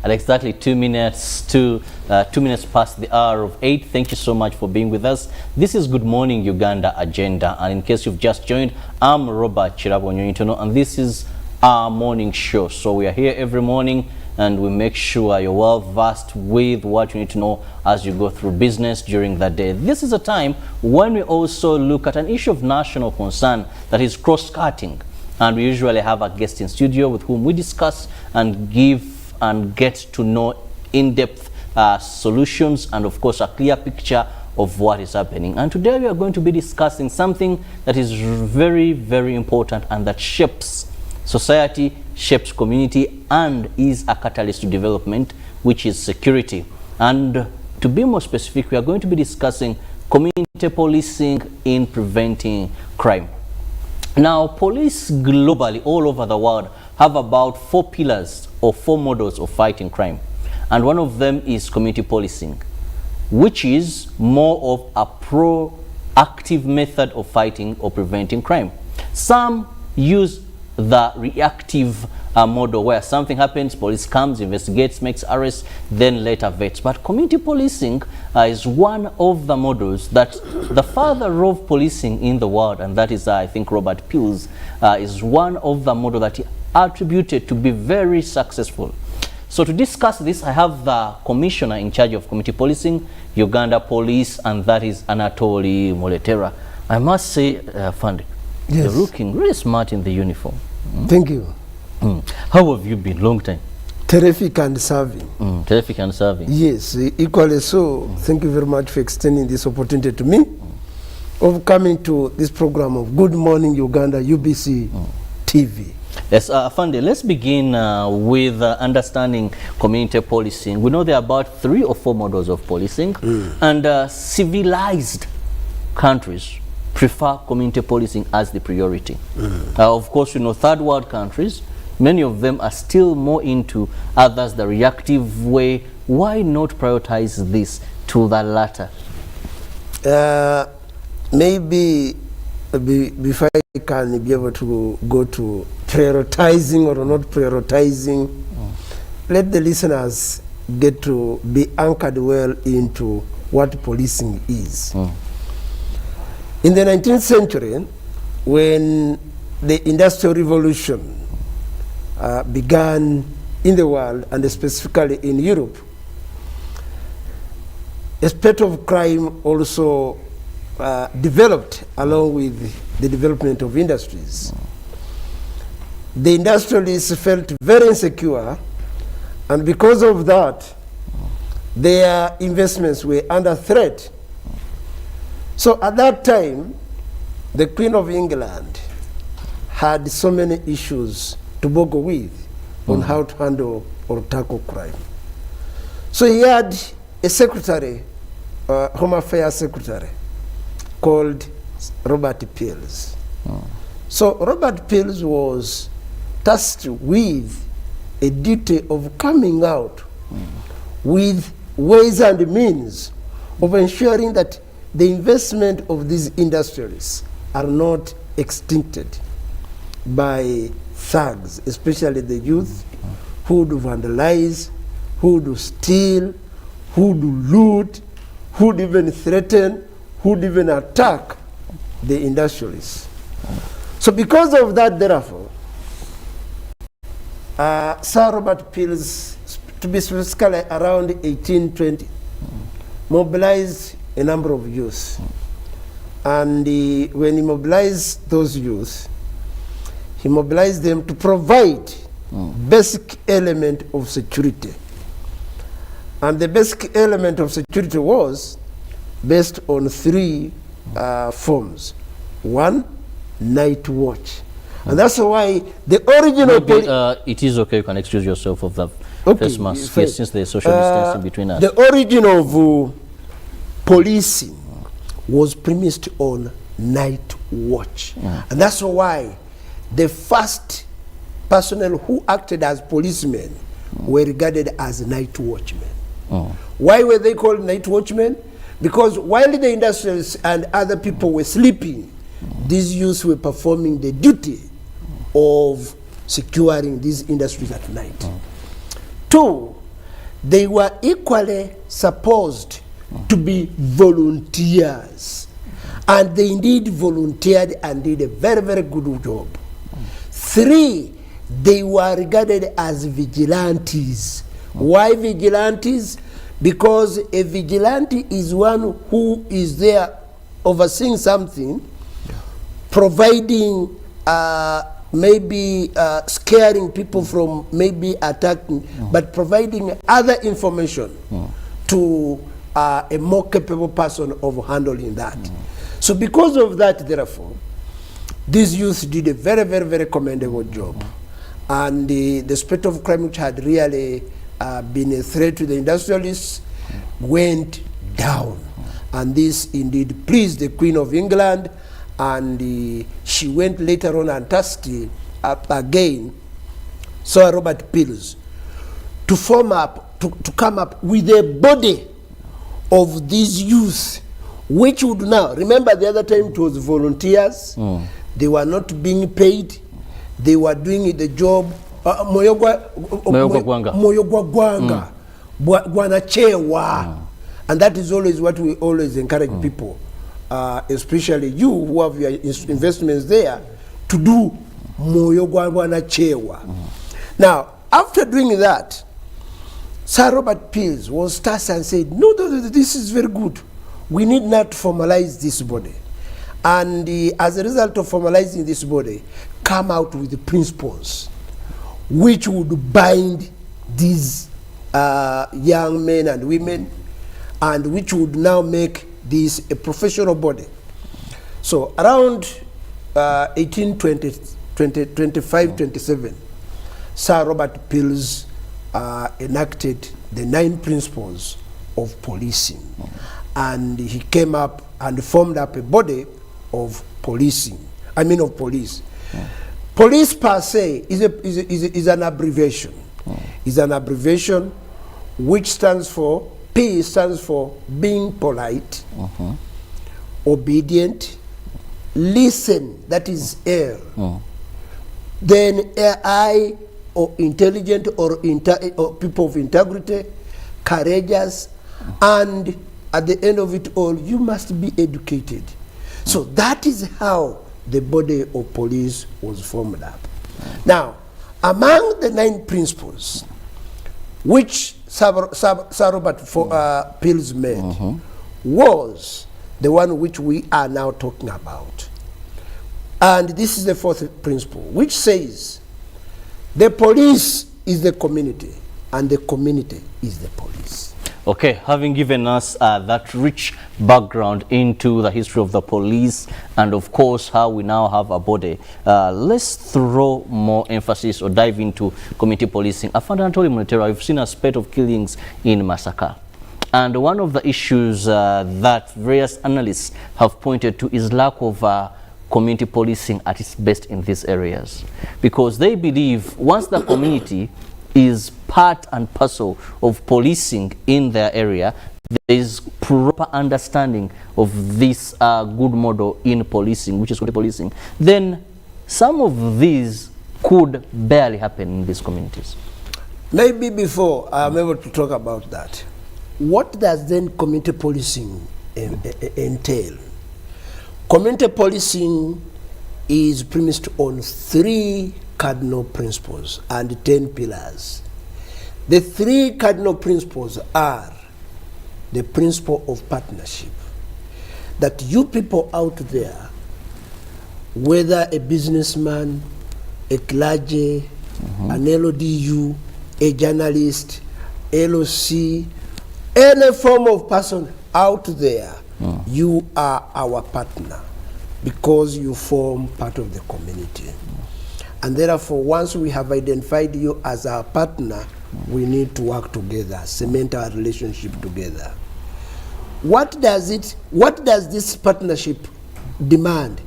at exactly 2 minutes to 2 minutes past the hour of 8. Thank you so much for being with us. This is Good Morning Uganda Agenda, and in case you've just joined, I'm Robert Chirabonyonitono, and this is our morning show. So we are here every morning, and we make sure you're well versed with what you need to know as you go through business during the day. This is a time when we also look at an issue of national concern that is cross-cutting, and we usually have a guest in studio with whom we discuss and give and get to know in-depth solutions and of course a clear picture of what is happening. And today we are going to be discussing something that is very, very important and that shapes society, shapes community, and is a catalyst to development, which is security. And to be more specific, we are going to be discussing community policing in preventing crime. Now, police globally, all over the world, have about 4 pillars or 4 models of fighting crime. And one of them is community policing, which is more of a proactive method of fighting or preventing crime. Some use the reactive model where something happens, police comes, investigates, makes arrests, then later vets. But community policing is one of the models that the father of policing in the world, and that is I think Robert Pills, is one of the models that he attributed to be very successful. So to discuss this, I have the commissioner in charge of community policing, Uganda Police, and that is Anatoli Moletera. I must say, Fandi, yes, you're looking really smart in the uniform. Thank you. How have you been? Long time. Terrific and serving. Terrific and serving. Yes, equally so. Thank you very much for extending this opportunity to me of coming to this program of Good Morning Uganda UBC TV. Yes, Afande, let's begin with understanding community policing. We know there are about 3 or 4 models of policing, and civilized countries prefer community policing as the priority. Of course, you know, third world countries, many of them are still more into others, the reactive way. Why not prioritize this to the latter? Maybe before I can be able to go to prioritizing or not prioritizing, let the listeners get to be anchored well into what policing is. In the 19th century, when the Industrial Revolution began in the world, and specifically in Europe, a spate of crime also developed along with the development of industries. The industrialists felt very insecure, and because of that, their investments were under threat. So at that time, the Queen of England had so many issues to boggle with on how to handle or tackle crime. So he had a secretary, Home Affairs Secretary, called Robert Pills. So Robert Pills was tasked with a duty of coming out with ways and means of ensuring that the investment of these industrialists are not extincted by thugs, especially the youth, who would vandalize, who would steal, who would loot, who would even threaten, who would even attack the industrialists. So because of that, therefore, Sir Robert Pills, to be specifically around 1820, mobilized a number of youth. And when he mobilized those youth, he mobilized them to provide basic element of security. And the basic element of security was based on 3 forms. 1, night watch. And that's why the original... it is okay, you can excuse yourself of the face mask, yes, since there is social distancing between us. The origin of policing was premised on night watch. And that's why the first personnel who acted as policemen were regarded as night watchmen. Why were they called night watchmen? Because while the industrialists and other people were sleeping, these youths were performing the duty of securing these industries at night. 2, they were equally supposed to be volunteers. And they indeed volunteered and did a very, very good job. 3, they were regarded as vigilantes. Why vigilantes? Because a vigilante is one who is there overseeing something, providing maybe scaring people from maybe attacking, but providing other information to a more capable person of handling that. So because of that, therefore, these youths did a very, very, very commendable job. And the spate of crime, which had really been a threat to the industrialists, went down. And this indeed pleased the Queen of England, and she went later on and tasked again Sir Robert Peels to form up, to come up with a body of these youth, which would now, remember the other time it was volunteers, they were not being paid, they were doing the job, moyogwa gwanga, and that is always what we always encourage people, especially you who have your investments there, to do moyogwa. Now, after doing that, Sir Robert Peels was tasked and said, no, this is very good. We need not formalize this body. And as a result of formalizing this body, come out with the principles which would bind these young men and women, and which would now make this a professional body. So around 1825-27, Sir Robert Peels enacted the 9 principles of policing. And he came up and formed up a body of policing, of police. Police per se is an abbreviation. Is an abbreviation which stands for, P stands for being polite, obedient, listen, that is L. Then I, or intelligent, or people of integrity, courageous, and at the end of it all, you must be educated. So that is how the body of police was formed up. Now, among the 9 principles which Sir Robert Peels made was the one which we are now talking about. And this is the 4th principle, which says the police is the community and the community is the police. Okay, having given us that rich background into the history of the police and of course how we now have a body, let's throw more emphasis or dive into community policing. Afande Antoli Munetero, I've seen a spate of killings in Masaka. And one of the issues that various analysts have pointed to is lack of community policing at its best in these areas. Because they believe once the community is part and parcel of policing in their area, there is proper understanding of this good model in policing, which is community policing, then some of these could barely happen in these communities. Maybe before I'm able to talk about that, what does then community policing entail? Community policing is premised on 3 cardinal principles and 10 pillars. The 3 cardinal principles are the principle of partnership. That you people out there, whether a businessman, a clergy, an LODU, a journalist, LOC, any form of person out there, you are our partner because you form part of the community. And therefore, once we have identified you as our partner, we need to work together, cement our relationship together. What does this partnership demand?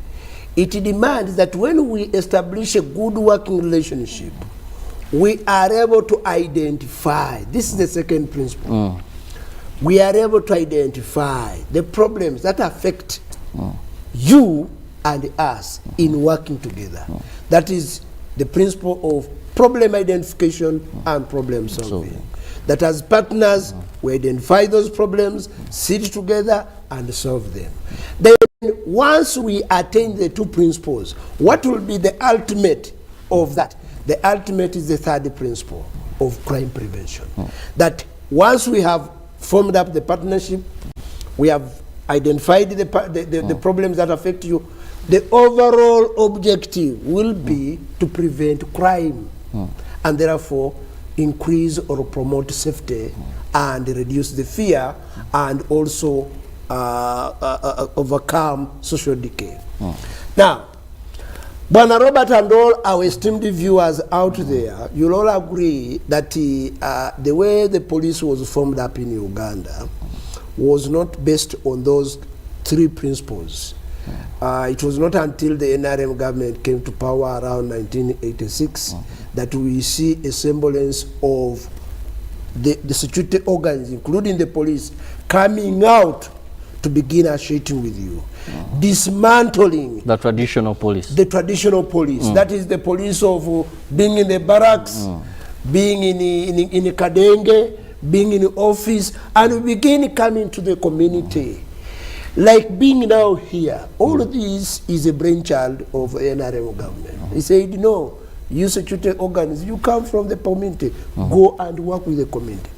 It demands that when we establish a good working relationship, we are able to identify, this is the second principle, we are able to identify the problems that affect you and us in working together. That is the principle of problem identification and problem solving. That as partners, we identify those problems, sit together, and solve them. Then, once we attain the two principles, what will be the ultimate of that? The ultimate is the third principle of crime prevention. That once we have formed up the partnership, we have identified the problems that affect you, the overall objective will be to prevent crime and therefore increase or promote safety and reduce the fear and also overcome social decay. Now, Bwana Robert and all our esteemed viewers out there, you'll all agree that the way the police was formed up in Uganda was not based on those three principles. It was not until the NRM government came to power around 1986 that we see a semblance of the security organs, including the police, coming out to begin associating with you, dismantling the traditional police. The traditional police. That is the police of being in the barracks, being in a kadenge, being in the office, and we begin coming to the community. Like being now here, all of this is a brainchild of the NRM government. He said, no, you security organs, you come from the community, go and work with the community.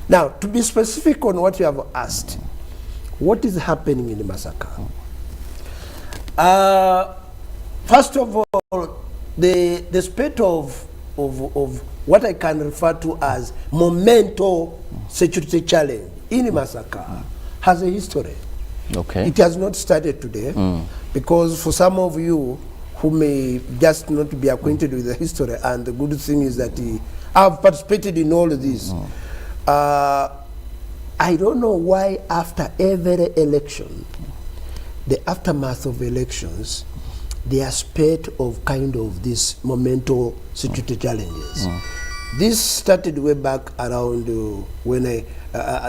Now, to be specific on what you have asked, what is happening in the massacre? First of all, the spate of what I can refer to as momental security challenge in the massacre has a history. Okay. It has not started today, because for some of you who may just not be acquainted with the history, and the good thing is that I've participated in all of this. I don't know why after every election, the aftermath of elections, there are spate of kind of these momental security challenges. This started way back around when I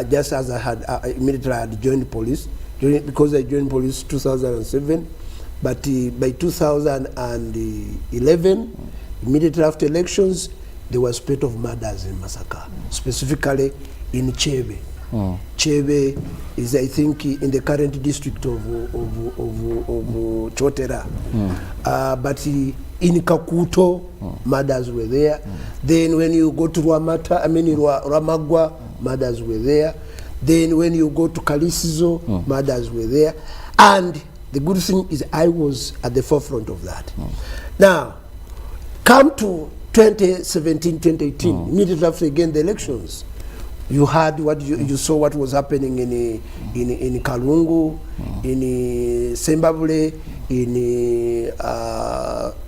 just as I had immediately I had joined police, because I joined police 2007, but by 2011, immediately after elections, there was spate of murders in massacre, specifically in Chebe. Chebe is, I think, in the current district of Chotera. But in Kakuto, murders were there. Then when you go to Ramagwa, murders were there. Then when you go to Kalisizo, murders were there. And the good thing is I was at the forefront of that. Now, come to 2017, 2018, immediately after again the elections, you had what you saw what was happening in Kalungu, in Zimbabwe, in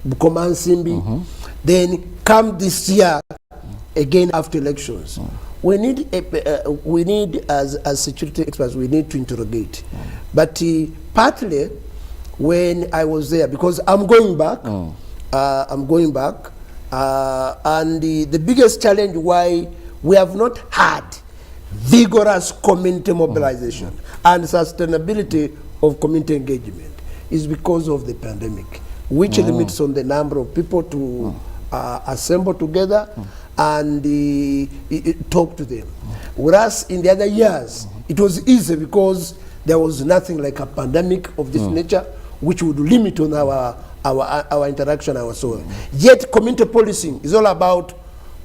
Bukomansimbi. Then come this year again after elections. We need as security experts, we need to interrogate. But partly when I was there, because I'm going back, and the biggest challenge why we have not had vigorous community mobilization and sustainability of community engagement is because of the pandemic, which limits on the number of people to assemble together and talk to them. Whereas in the other years, it was easy because there was nothing like a pandemic of this nature which would limit on our interaction, our soul. Yet community policing is all about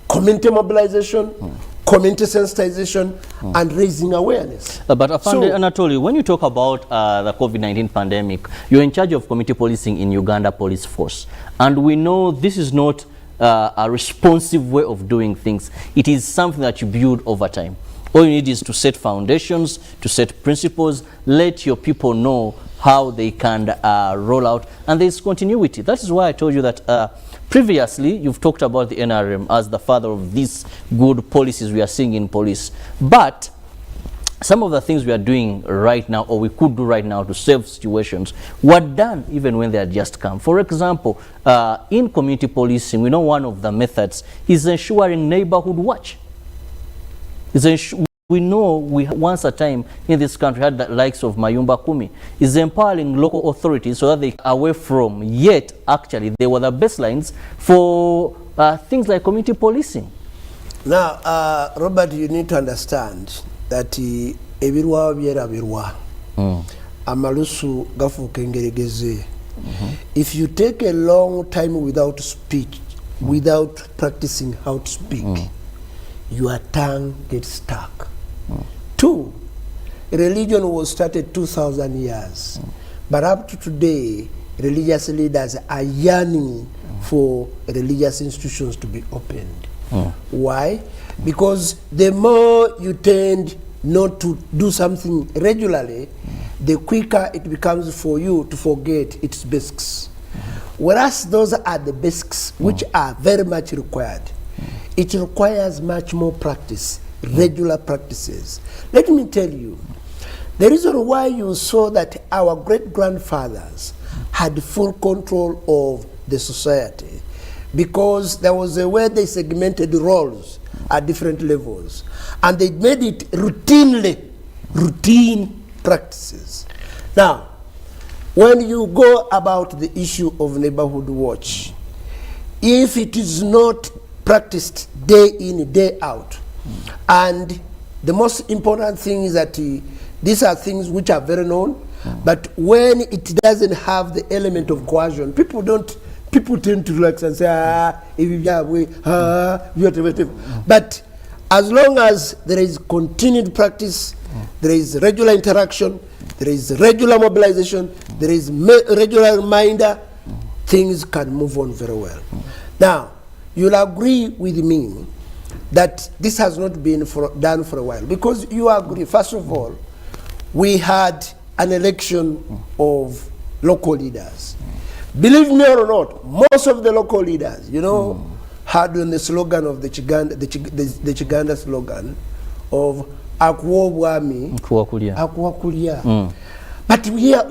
community mobilization, community sensitization, and raising awareness. But Afande Anatoly, when you talk about the COVID-19 pandemic, you're in charge of community policing in Uganda Police Force. And we know this is not a responsive way of doing things. It is something that you build over time. All you need is to set foundations, to set principles, let your people know how they can roll out, and there's continuity. That is why I told you that previously you've talked about the NRM as the father of these good policies we are seeing in police. But some of the things we are doing right now, or we could do right now to save situations, were done even when they had just come. For example, in community policing, we know one of the methods is ensuring neighborhood watch. We know we once a time in this country had the likes of Mayumba Kumi, is empowering local authorities so that they are away from, yet actually they were the baselines for things like community policing. Now, Robert, you need to understand that ebirwa byera birwa. Amalusu gafuka engeregeze. If you take a long time without speech, without practicing how to speak, your tongue gets stuck. 2, religion was started 2,000 years, but up to today, religious leaders are yearning for religious institutions to be opened. Why? Because the more you tend not to do something regularly, the quicker it becomes for you to forget its basics. Whereas those are the basics which are very much required. It requires much more practice, regular practices. Let me tell you, the reason why you saw that our great-grandfathers had full control of the society, because there was a way they segmented the roles at different levels, and they made it routine practices. Now, when you go about the issue of neighborhood watch, if it is not practiced day in, day out, and the most important thing is that these are things which are very known, but when it doesn't have the element of coercion, people tend to relax and say, but as long as there is continued practice, there is regular interaction, there is regular mobilization, there is regular reminder, things can move on very well. Now, you'll agree with me that this has not been done for a while, because you agree, first of all, we had an election of local leaders. Believe me or not, most of the local leaders, you know, had on the slogan of the Chiganda slogan of Akuwa Bwami, Akuwa Kulia. But here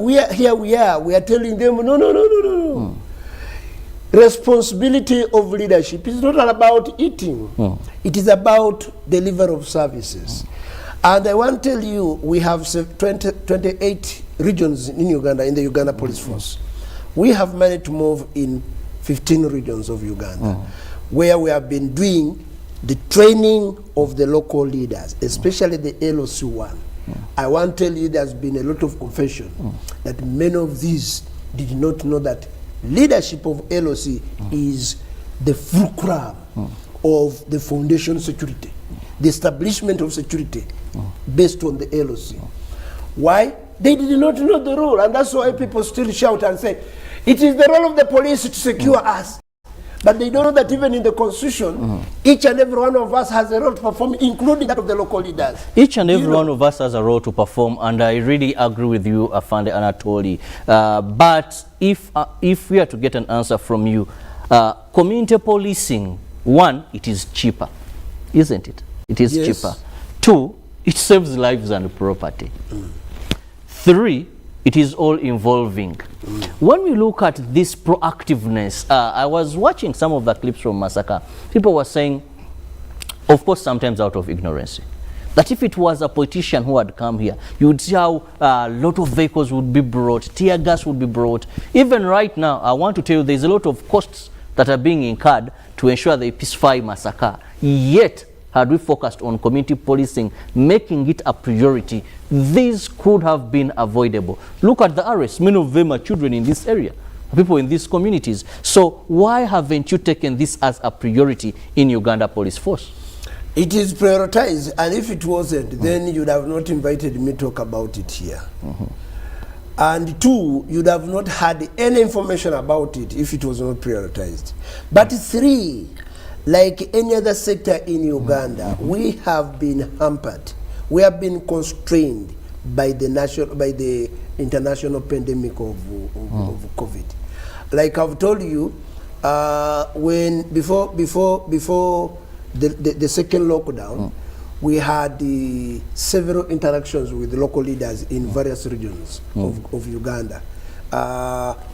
we are telling them, no. Responsibility of leadership is not about eating. It is about delivery of services. And I want to tell you, we have 28 regions in Uganda, in the Uganda Police Force. We have managed to move in 15 regions of Uganda, where we have been doing the training of the local leaders, especially the LOC one. I want to tell you, there's been a lot of confession that many of these did not know that leadership of LOC is the fulcrum of the foundation security, the establishment of security based on the LOC. Why? They did not know the rule, and that's why people still shout and say, it is the role of the police to secure us. But they don't know that even in the Constitution, each and every one of us has a role to perform, including that of the local leaders. Each and every one of us has a role to perform, and I really agree with you, Afande Anatoli. But if we are to get an answer from you, community policing, 1, it is cheaper, isn't it? It is cheaper. 2, it saves lives and property. 3, it is all involving. When we look at this proactiveness, I was watching some of the clips from Masaka. People were saying, of course, sometimes out of ignorance, that if it was a politician who had come here, you would see how a lot of vehicles would be brought, tear gas would be brought. Even right now, I want to tell you, there's a lot of costs that are being incurred to ensure they pacify Masaka. Yet, had we focused on community policing, making it a priority, these could have been avoidable. Look at the arrests. Many of them are children in this area, people in these communities. So why haven't you taken this as a priority in Uganda Police Force? It is prioritized, and if it wasn't, then you'd have not invited me to talk about it here. And 2, you'd have not had any information about it if it was not prioritized. But 3, like any other sector in Uganda, we have been hampered. We have been constrained by the international pandemic of COVID. Like I've told you, before the second lockdown, we had several interactions with local leaders in various regions of Uganda.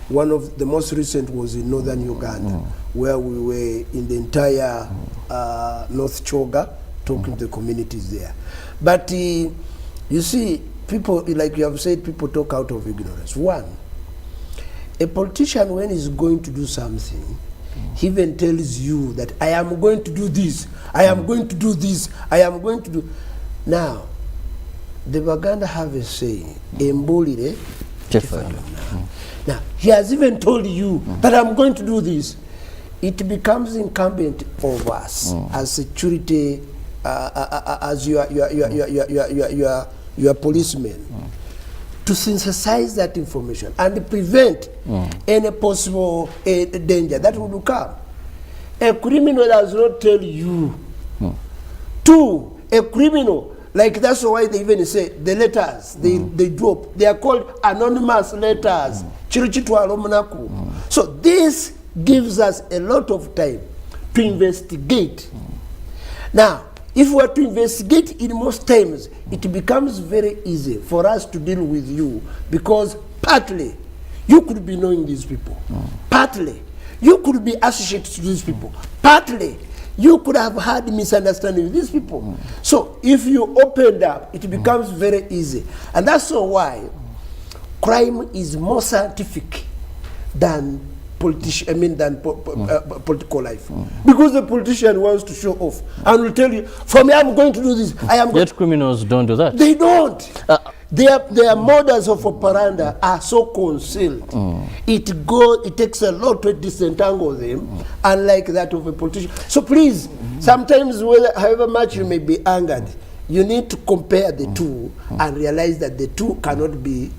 One of the most recent was in northern Uganda, where we were in the entire North Choga, talking to the communities there. But you see, people, like you have said, people talk out of ignorance. 1, a politician, when he's going to do something, He even tells you that I am going to do this, I am going to do this, I am going to do. Now, the Baganda have a saying, Embulire. Now, he has even told you that I'm going to do this. It becomes incumbent of us as security, as your policemen, to synthesize that information and prevent any possible danger that will come. A criminal does not tell you. Two, a criminal, like that's why they even say the letters they drop, they are called anonymous letters. So this gives us a lot of time to investigate. Now, if we are to investigate in most times, it becomes very easy for us to deal with you, because partly you could be knowing these people, partly you could be associated to these people, partly you could have had misunderstanding with these people. So if you opened up, it becomes very easy. And that's why crime is more scientific than political life. Because the politician wants to show off and will tell you, for me, I'm going to do this. I am. Yet criminals don't do that. They don't. Their models of operandi are so concealed. It takes a lot to disentangle them, unlike that of a politician. So please, sometimes, however much you may be angered, you need to compare the two and realize that the two cannot be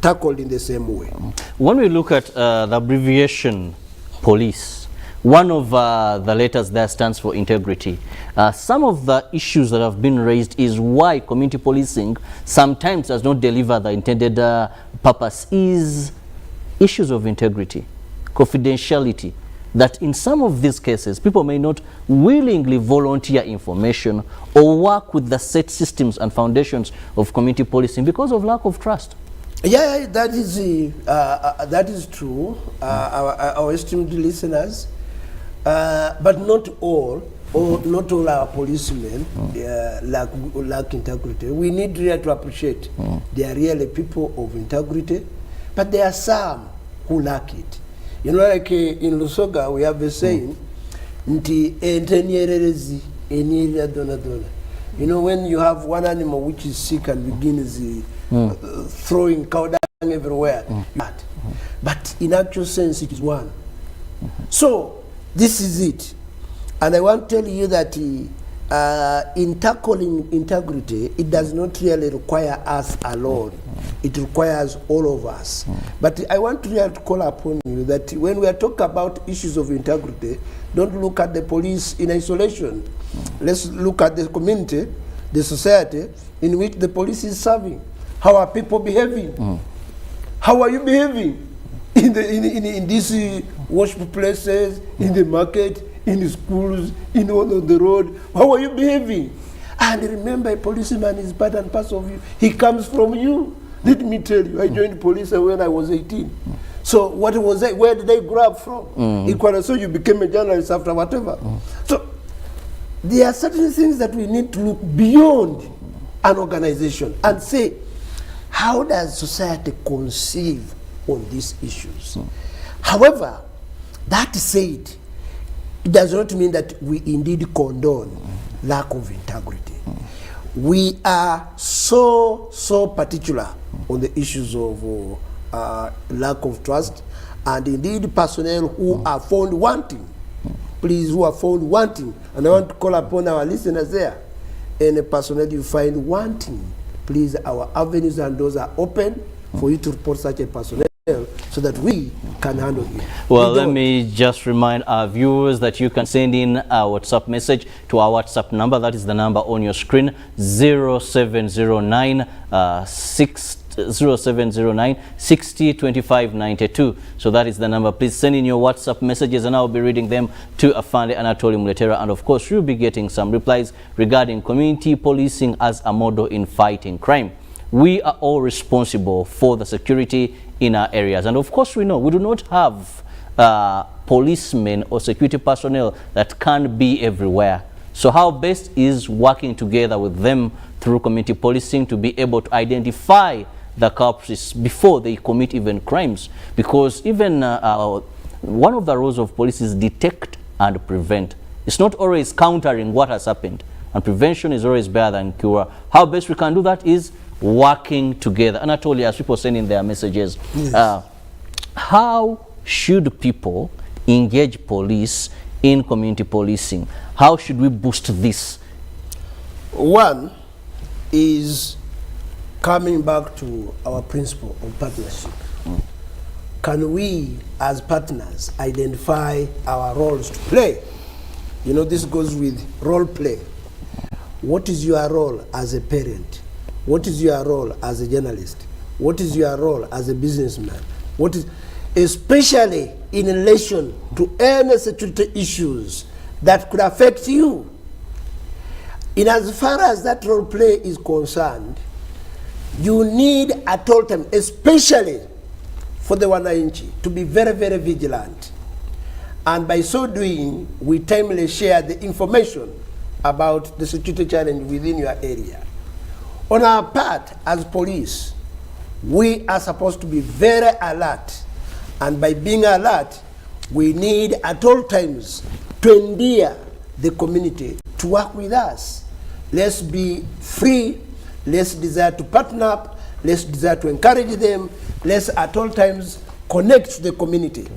tackled in the same way. When we look at the abbreviation police, one of the letters there stands for integrity. Some of the issues that have been raised is why community policing sometimes does not deliver the intended purpose is issues of integrity, confidentiality, that in some of these cases people may not willingly volunteer information or work with the set systems and foundations of community policing because of lack of trust. Yeah, that is true, our esteemed listeners, but not all our policemen lack integrity. We need really to appreciate they are really people of integrity, but there are some who lack it. You know, like in Lusoga, we have a saying, "Nti entenyererezi enira dona dona." You know, when you have one animal which is sick and begins throwing cow dung everywhere, but in actual sense, it is one. So this is it, and I want to tell you that in tackling integrity, it does not really require us alone. It requires all of us. But I want to really call upon you that when we are talking about issues of integrity, don't look at the police in isolation. Let's look at the community, the society in which the police is serving. How are people behaving? How are you behaving in these worship places, in the market, in the schools, on the road? How are you behaving? And remember, a policeman is part and parcel of you. He comes from you. Let me tell you, I joined police when I was 18. So what was I? Where did I grow up from? Equally, so you became a journalist after whatever. So there are certain things that we need to look beyond an organization and say, how does society conceive on these issues? However, that said, it does not mean that we indeed condone lack of integrity. We are so particular on the issues of lack of trust, and indeed personnel who are found wanting. Please, who are found wanting, and I want to call upon our listeners there, any personnel you find wanting, please, our avenues and doors are open for you to report such a personnel so that we can handle it. Well, let me just remind our viewers that you can send in a WhatsApp message to our WhatsApp number. That is the number on your screen, 0709 60 25 92. So that is the number. Please send in your WhatsApp messages and I'll be reading them to Afande Anatoli Muletera, and of course you'll be getting some replies regarding community policing as a model in fighting crime. We are all responsible for the security in our areas, and of course we know we do not have policemen or security personnel that can be everywhere. So how best is working together with them through community policing to be able to identify the culprits before they commit even crimes, because even one of the roles of police is detect and prevent. It's not always countering what has happened, and prevention is always better than cure. How best we can do that is working together. Anatoly, as people send in their messages, yes. How should people engage police in community policing? How should we boost this? One is coming back to our principle of partnership. Can we, as partners, identify our roles to play? You know, this goes with role play. What is your role as a parent? What is your role as a journalist? What is your role as a businessman? What is, especially in relation to any security issues that could affect you? In as far as that role play is concerned, you need at all time, especially for the wananchi, to be very, very vigilant. And by so doing, we timely share the information about the security challenge within your area. On our part, as police, we are supposed to be very alert. And by being alert, we need at all times to endear the community to work with us. Let's be free. Let's desire to partner up. Let's desire to encourage them. Let's at all times connect to the community.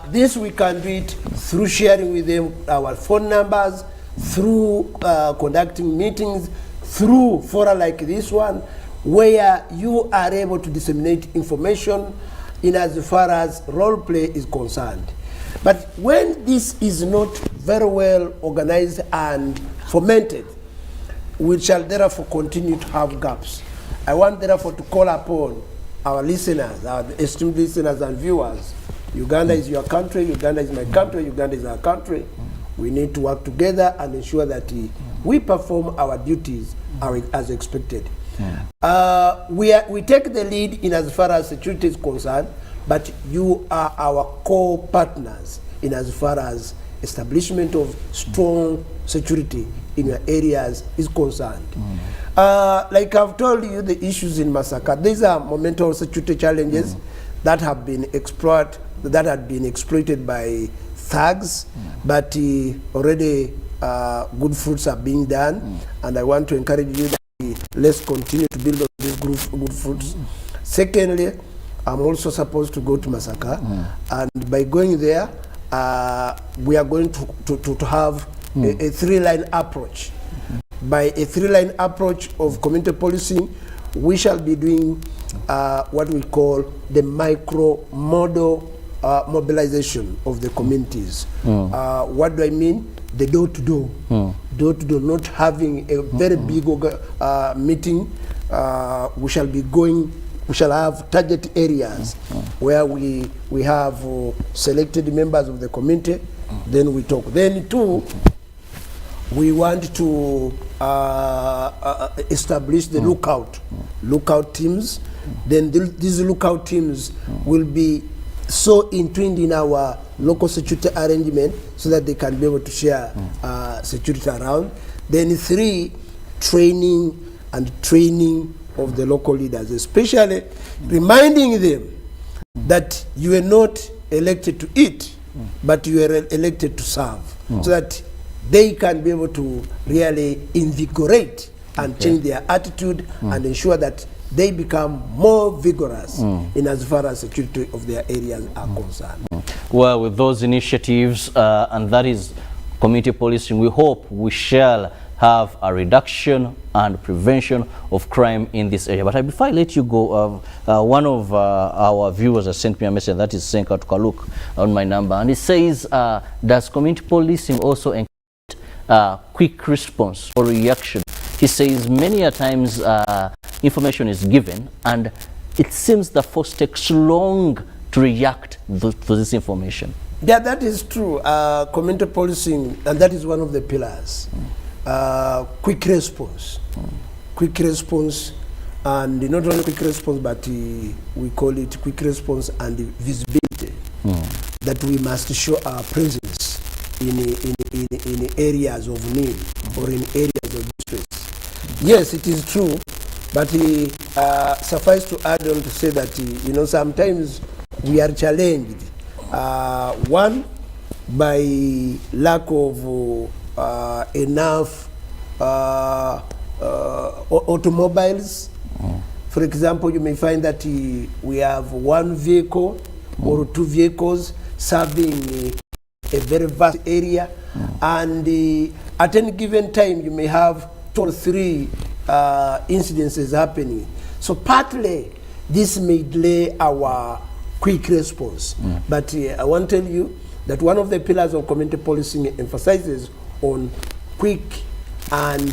This we can do it through sharing with them our phone numbers, through conducting meetings, through fora like this one, where you are able to disseminate information in as far as role play is concerned. But when this is not very well organized and fomented, we shall therefore continue to have gaps. I want therefore to call upon our listeners, our esteemed listeners and viewers. Uganda is your country, Uganda is my country, Uganda is our country. We need to work together and ensure that we perform our duties as expected. We take the lead in as far as security is concerned, but you are our core partners in as far as establishment of strong security in your areas is concerned. Like I've told you, the issues in Masaka, these are momentous security challenges that have been exploited, that had been exploited by thugs, but already good fruits are being done, and I want to encourage you that let's continue to build on these good fruits. Secondly, I'm also supposed to go to Masaka, and by going there, we are going to have a three-line approach. By a three-line approach of community policing, we shall be doing what we call the micro-model mobilization of the communities. What do I mean? The door-to-door. Door-to-door, not having a very big meeting. We shall be going, we shall have target areas where we have selected members of the community, then we talk. Then two, we want to establish the lookout teams. Then these lookout teams will be so entwined in our local security arrangement so that they can be able to share security around. Then three, training of the local leaders, especially reminding them that you are not elected to eat, but you are elected to serve, so that they can be able to really invigorate and change their attitude and ensure that they become more vigorous in as far as security of their areas are concerned. Well, with those initiatives, and that is community policing, we hope we shall have a reduction and prevention of crime in this area. But before I let you go, one of our viewers has sent me a message that is saying to look on my number, and it says, does community policing also encourage quick response or reaction? He says many a times information is given and it seems the force takes long to react to this information. Yeah, that is true. Community policing, and that is one of the pillars. Quick response. Quick response, and not only quick response, but we call it quick response and visibility. That we must show our presence in areas of need or in areas of distress. Yes, it is true, but suffice to add on to say that sometimes we are challenged One, by lack of enough automobiles. For example, you may find that we have one vehicle or two vehicles serving a very vast area, and at any given time you may have 2 or 3 incidences happening. So partly this may delay our quick response. But I want to tell you that one of the pillars of community policing emphasizes on quick and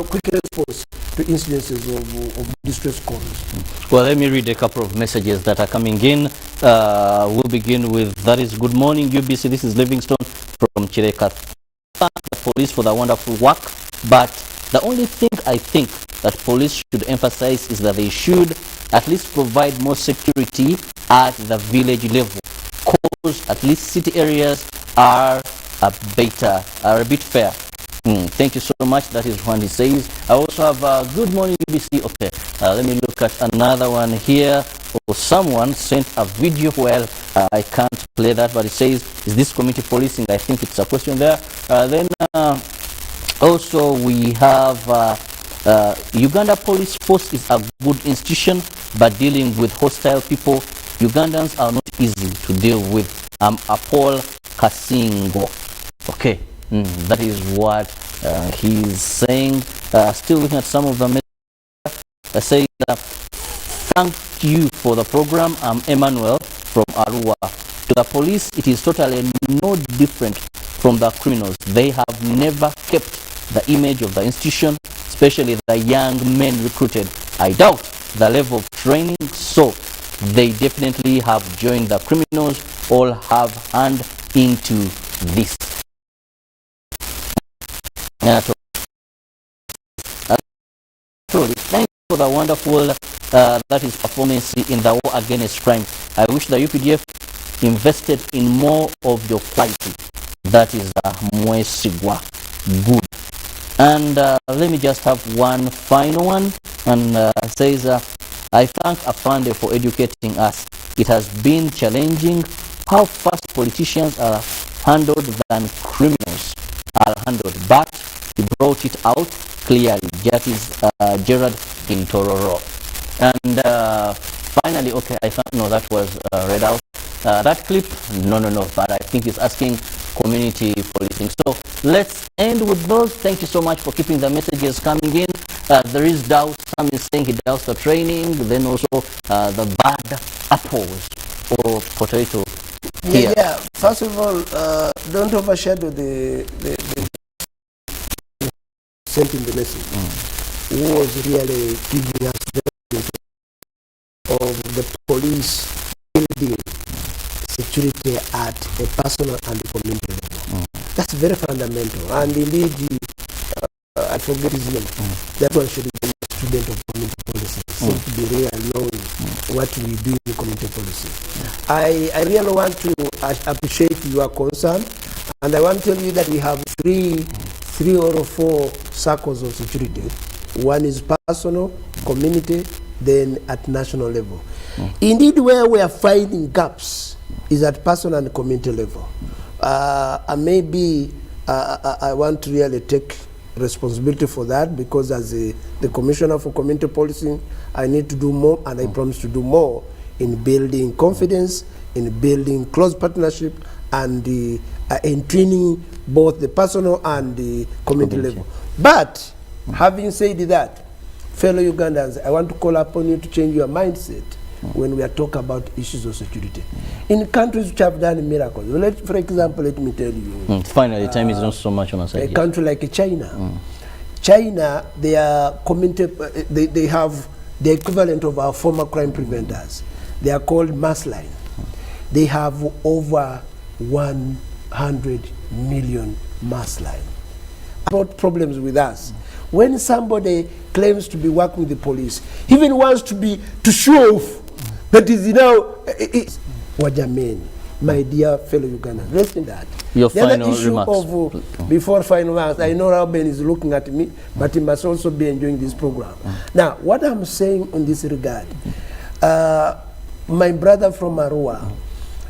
quick response to incidences of distress calls. Well, let me read a couple of messages that are coming in. We'll begin with, that is, good morning UBC, this is Livingstone from Chireka. Thank the police for the wonderful work, but the only thing I think that police should emphasize is that they should at least provide more security at the village level, because at least city areas are a bit fair. Thank you so much. That is what he says. I also have good morning UBC. Okay, let me look at another one here. Or someone sent a video. Well, I can't play that, but it says, is this community policing? I think it's a question there. Then also we have Uganda Police Force is a good institution, but dealing with hostile people, Ugandans are not easy to deal with. Paul Kasingo. Okay, that is what he's saying. Still looking at some of the messages. I say, thank you for the program. I'm Emmanuel from Arua. To the police, it is totally no different from the criminals. They have never kept the image of the institution, especially the young men recruited. I doubt the level of training, so they definitely have joined the criminals. All have hand into this. Thank you for the wonderful that is performance in the war against crime. I wish the UPDF invested in more of your quality. That is Mwesigwa. Good. And let me just have one final one. And says, I thank Afande for educating us. It has been challenging how fast politicians are handled than criminals are handled, but he brought it out clearly. That is Gerard in Tororo. And finally, okay, I thought, no, that was read out. That clip, no, but I think it's asking community policing. So let's end with those. Thank you so much for keeping the messages coming in. There is doubt. Some is saying he doubts the training, then also the bad apples or potato. Yeah. First of all, don't overshadow the sent in the message. Who was really giving us the of the police building security at a personal and community level. That's very fundamental. And indeed, I forget his name. That one should be a student of community policy. Seems to be really knowing what we do in community policy. I really want to appreciate your concern, and I want to tell you that we have three or four circles of security. One is personal, community, then at national level. Indeed, where we are finding gaps is at personal and community level. Maybe I want to really take responsibility for that, because as the Commissioner for Community Policing, I need to do more, and I promise to do more in building confidence, in building close partnership, and in training both the personal and the community level. But having said that, fellow Ugandans, I want to call upon you to change your mindset when we are talking about issues of security. In countries which have done miracles, for example, let me tell you. Finally, time is not so much on our side. A country like China. China, they are community, they have the equivalent of our former crime preventers. They are called mass line. They have over 100 million mass line. About problems with us. When somebody claims to be working with the police, he even wants to show off that is, Wajamin, my dear fellow Ugandans, listen to that. Your the final other issue remarks. Before final remarks, I know Robin is looking at me, but he must also be enjoying this program. Now, what I'm saying in this regard, my brother from Arua,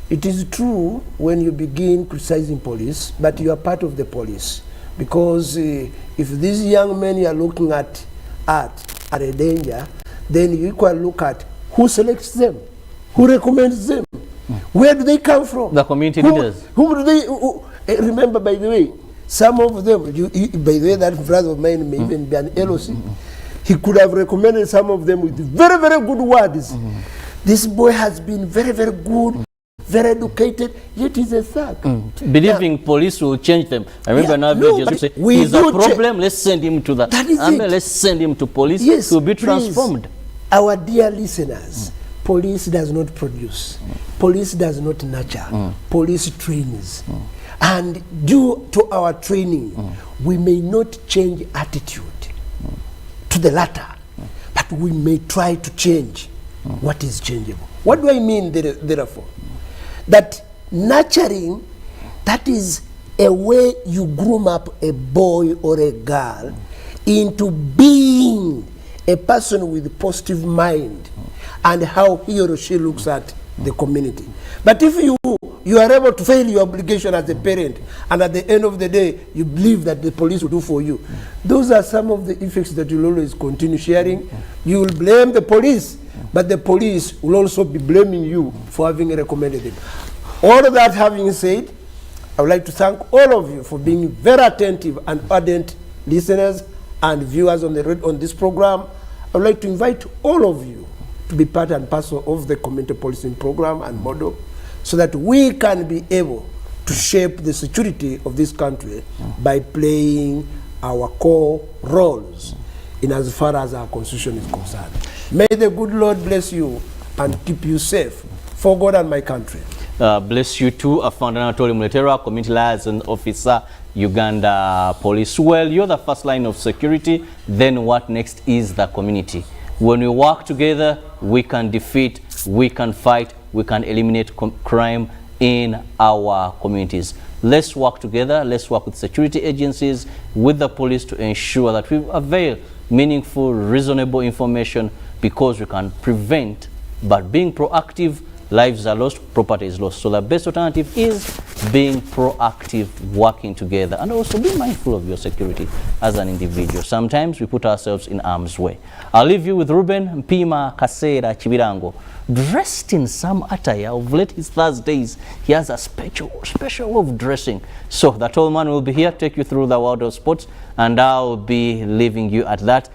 it is true when you begin criticizing police, but you are part of the police. Because if these young men you are looking at are a danger, then you can look at who selects them, who recommends them, where do they come from? The community leaders. Who do they, remember, by the way, some of them, by the way, that brother of mine may even be an LOC, he could have recommended some of them with very, very good words. This boy has been very, very good, very educated, yet he's a thug. Believing police will change them. I remember now just say, he's a problem, let's send him to that. And let's send him to police, yes, to be transformed. Please, our dear listeners, police does not produce. Police does not nurture. Police trains. And due to our training, we may not change attitude to the latter, but we may try to change what is changeable. What do I mean, therefore? That nurturing, that is a way you groom up a boy or a girl into being a person with a positive mind and how he or she looks at the community. But if you are able to fail your obligation as a parent, and at the end of the day, you believe that the police will do for you, those are some of the effects that you'll always continue sharing. You will blame the police, but the police will also be blaming you for having recommended them. All of that having said, I would like to thank all of you for being very attentive and ardent listeners and viewers on this program. I would like to invite all of you to be part and parcel of the community policing program and model, so that we can be able to shape the security of this country by playing our core roles in as far as our constitution is concerned. May the good Lord bless you and keep you safe for God and my country. Bless you too, Afanda Anatoli Muletera, Community Liaison Officer, Uganda Police. Well, you're the first line of security, then what next is the community. When we work together, we can defeat, we can fight, we can eliminate crime in our communities. Let's work together, let's work with security agencies, with the police to ensure that we avail meaningful, reasonable information, because we can prevent, but being proactive, lives are lost, property is lost. So the best alternative is being proactive, working together, and also be mindful of your security as an individual. Sometimes we put ourselves in harm's way. I'll leave you with Ruben Mpima Kasera Chibirango, dressed in some attire of late his Thursdays. He has a special way of dressing. So that old man will be here to take you through the world of sports, and I'll be leaving you at that.